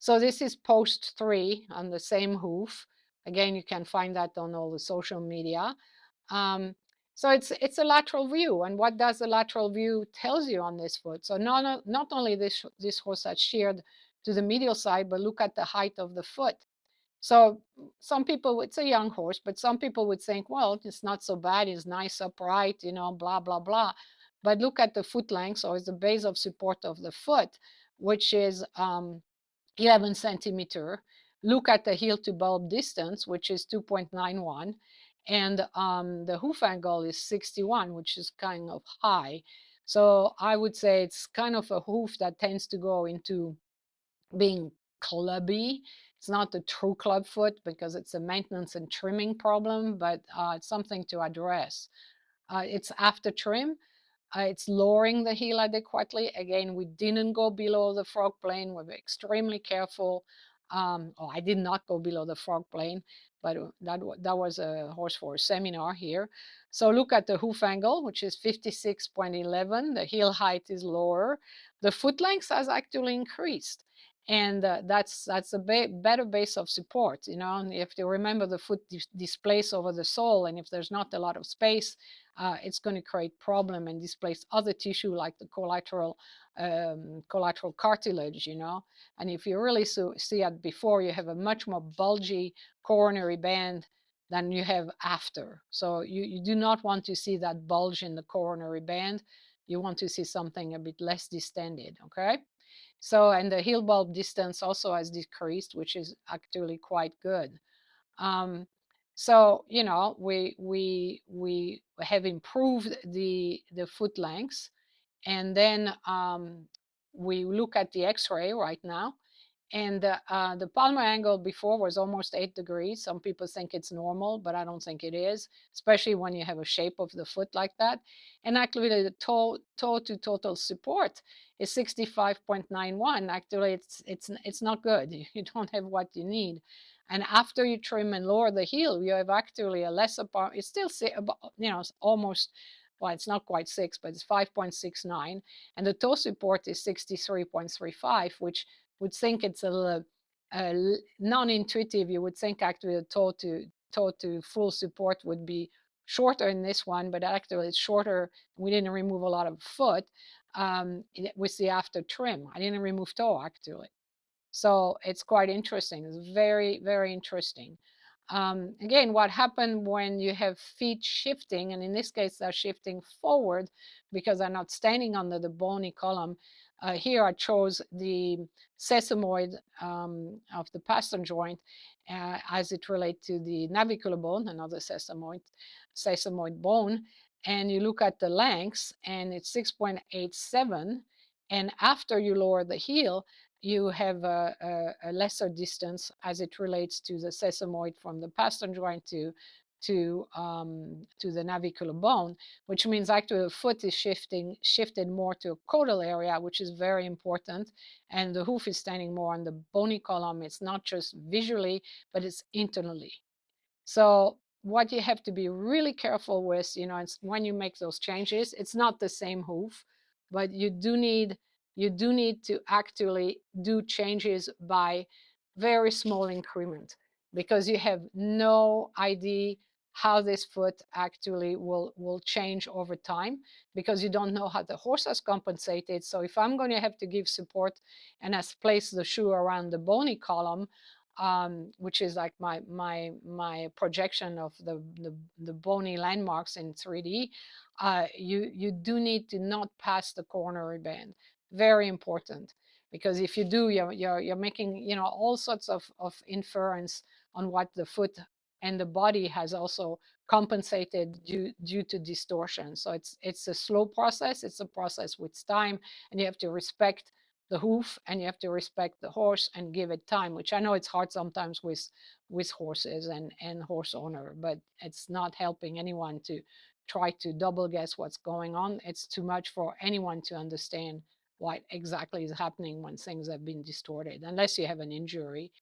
So this is post 3 on the same hoof. Again, you can find that on all the social media. Um, so it's a lateral view, and what does the lateral view tells you on this foot? So not only this horse has sheared to the medial side, but look at the height of the foot. So some people, it's a young horse, but some people would think, well, it's not so bad. It's nice upright, you know, blah, blah, blah. But look at the foot length, or the base of support of the foot, which is 11 centimeter. Look at the heel to bulb distance, which is 2.91. And the hoof angle is 61, which is kind of high. So I would say it's kind of a hoof that tends to go into being clubby. It's not a true club foot because it's a maintenance and trimming problem, but it's something to address. It's after trim. It's lowering the heel adequately. Again, we didn't go below the frog plane. We were extremely careful. I did not go below the frog plane, but that was a horse for a seminar here. So look at the hoof angle, which is 56.11. The heel height is lower. The foot length has actually increased. And that's a better base of support. You know, if you remember, the foot displaces over the sole, and if there's not a lot of space, it's going to create problem and displace other tissue like the collateral cartilage, you know. And if you really see it before, you have a much more bulgy coronary band than you have after. So you do not want to see that bulge in the coronary band. You want to see something a bit less distended, okay? So, and the heel bulb distance also has decreased, which is actually quite good. So, you know, we have improved the foot length, and then we look at the X-ray right now, and the palmar angle before was almost 8 degrees. Some people think it's normal, but I don't think it is, especially when you have a shape of the foot like that. And actually, the toe to total support is 65.91. Actually, it's not good. You don't have what you need. And after you trim and lower the heel, you have actually a lesser part. It's still, you know, almost, well, it's not quite 6, but it's 5.69. And the toe support is 63.35, which would think it's a little non-intuitive. You would think actually the toe to full support would be shorter in this one, but actually it's shorter. We didn't remove a lot of foot with the after trim. I didn't remove toe actually. So it's quite interesting. It's very, very interesting. Again, what happened when you have feet shifting, and in this case, they're shifting forward because they're not standing under the bony column. Here I chose the sesamoid of the pastern joint as it relates to the navicular bone, another sesamoid bone. And you look at the lengths, and it's 6.87. And after you lower the heel, you have a lesser distance as it relates to the sesamoid from the pastern joint to the navicular bone, which means actually the foot is shifted more to a caudal area, which is very important, and the hoof is standing more on the bony column. It's not just visually, but it's internally. So what you have to be really careful with, you know, it's when you make those changes, it's not the same hoof, but you do need to actually do changes by very small increment, because you have no idea how this foot actually will change over time, because you don't know how the horse has compensated. So if I'm going to have to give support and has placed the shoe around the bony column, which is like my projection of the bony landmarks in 3D, you do need to not pass the coronary band. Very important, because if you do, you're making, you know, all sorts of inference on what the foot and the body has also compensated due to distortion. So it's a slow process. It's a process with time, and you have to respect the hoof, and you have to respect the horse and give it time, which I know it's hard sometimes with horses and horse owner, but it's not helping anyone to try to double guess what's going on. It's too much for anyone to understand what exactly is happening when things have been distorted, unless you have an injury.